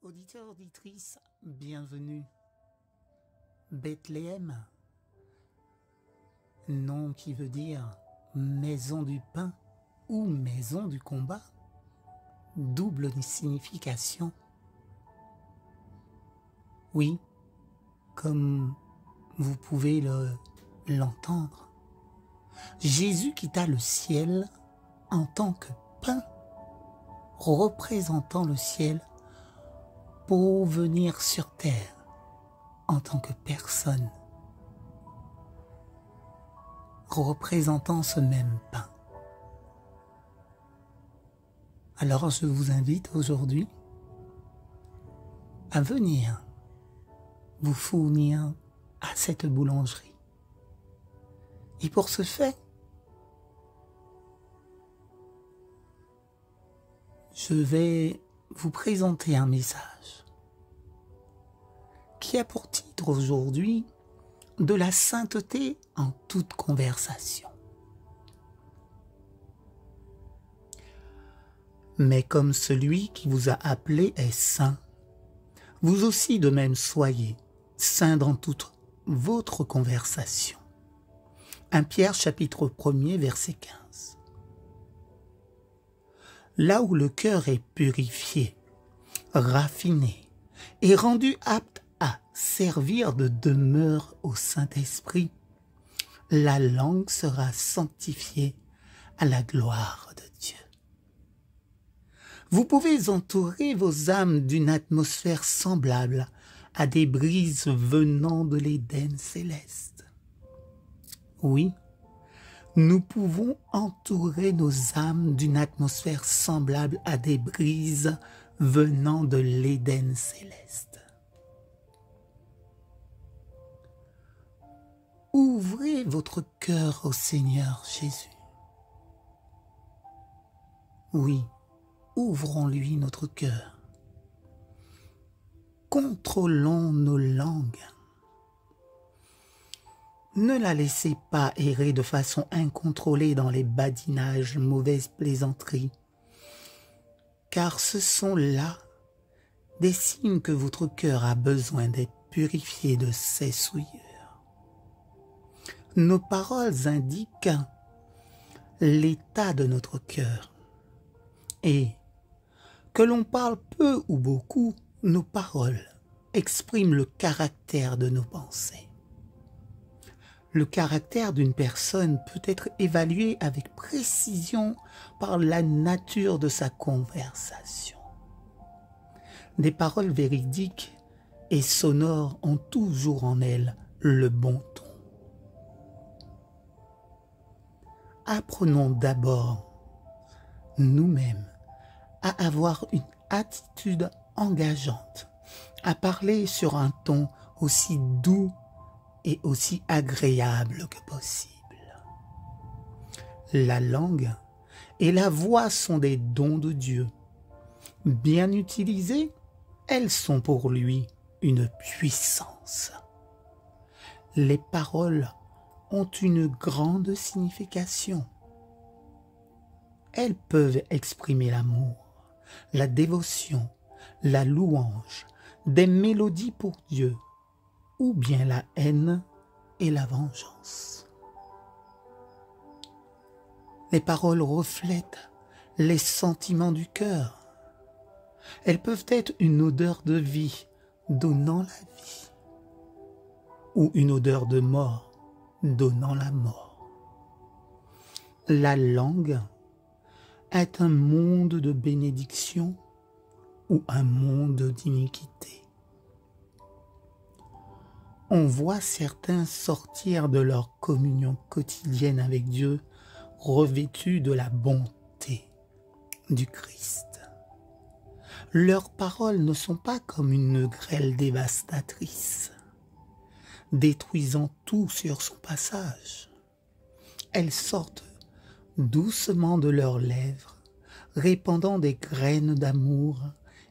Auditeurs, auditrices, bienvenue. Bethléem, nom qui veut dire maison du pain ou maison du combat, double signification. Oui, comme vous pouvez l'entendre, Jésus quitta le ciel en tant que pain, représentant le ciel, pour venir sur terre en tant que personne, représentant ce même pain. Alors je vous invite aujourd'hui à venir vous fournir à cette boulangerie. Et pour ce fait, je vais vous présenter un message qui a pour titre aujourd'hui « De la sainteté en toute conversation ». Mais comme celui qui vous a appelé est saint, vous aussi de même soyez saints dans toute votre conversation. 1 Pierre chapitre 1er verset 15. Là où le cœur est purifié, raffiné et rendu apte à servir de demeure au Saint-Esprit, la langue sera sanctifiée à la gloire de Dieu. Vous pouvez entourer vos âmes d'une atmosphère semblable à des brises venant de l'Éden céleste. Oui, nous pouvons entourer nos âmes d'une atmosphère semblable à des brises venant de l'Éden céleste. Ouvrez votre cœur au Seigneur Jésus. Oui, ouvrons-lui notre cœur. Contrôlons nos langues. Ne la laissez pas errer de façon incontrôlée dans les badinages, mauvaises plaisanteries, car ce sont là des signes que votre cœur a besoin d'être purifié de ses souillures. Nos paroles indiquent l'état de notre cœur, et que l'on parle peu ou beaucoup, nos paroles expriment le caractère de nos pensées. Le caractère d'une personne peut être évalué avec précision par la nature de sa conversation. Des paroles véridiques et sonores ont toujours en elles le bon ton. Apprenons d'abord, nous-mêmes, à avoir une attitude engageante, à parler sur un ton aussi doux et aussi agréable que possible. La langue et la voix sont des dons de Dieu. Bien utilisées, elles sont pour lui une puissance. Les paroles ont une grande signification. Elles peuvent exprimer l'amour, la dévotion, la louange, des mélodies pour Dieu, ou bien la haine et la vengeance. Les paroles reflètent les sentiments du cœur. Elles peuvent être une odeur de vie, donnant la vie, ou une odeur de mort, donnant la mort. La langue est un monde de bénédiction ou un monde d'iniquité. On voit certains sortir de leur communion quotidienne avec Dieu revêtus de la bonté du Christ. Leurs paroles ne sont pas comme une grêle dévastatrice, détruisant tout sur son passage. Elles sortent doucement de leurs lèvres, répandant des graines d'amour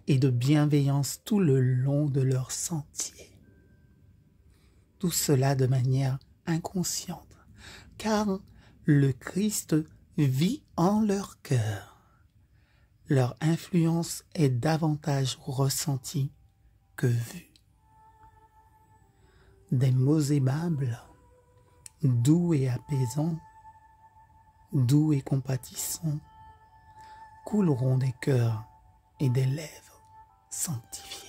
et de bienveillance tout le long de leur sentier. Tout cela de manière inconsciente, car le Christ vit en leur cœur. leur influence est davantage ressentie que vue. Des mots aimables, doux et apaisants, doux et compatissants, couleront des cœurs et des lèvres sanctifiées.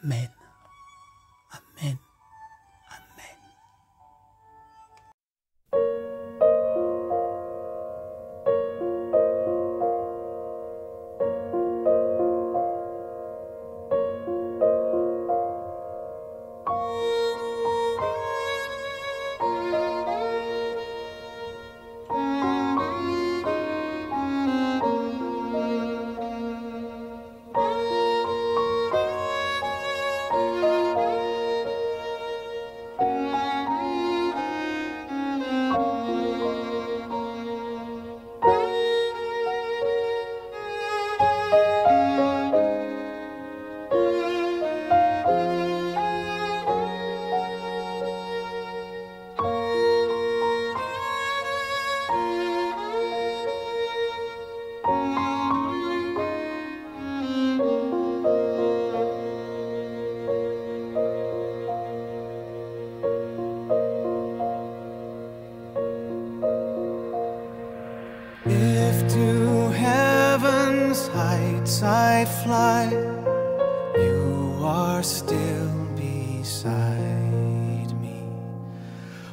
Amen. Amen. Amen. If to heaven's heights I fly, you are still beside me.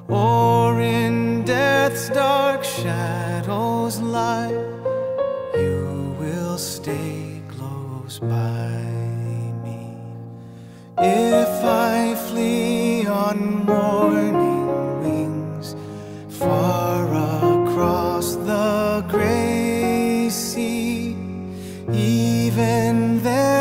Or in death's dark shadows lie, you will stay close by me. If I flee on morning wings, far across the gray sea, even there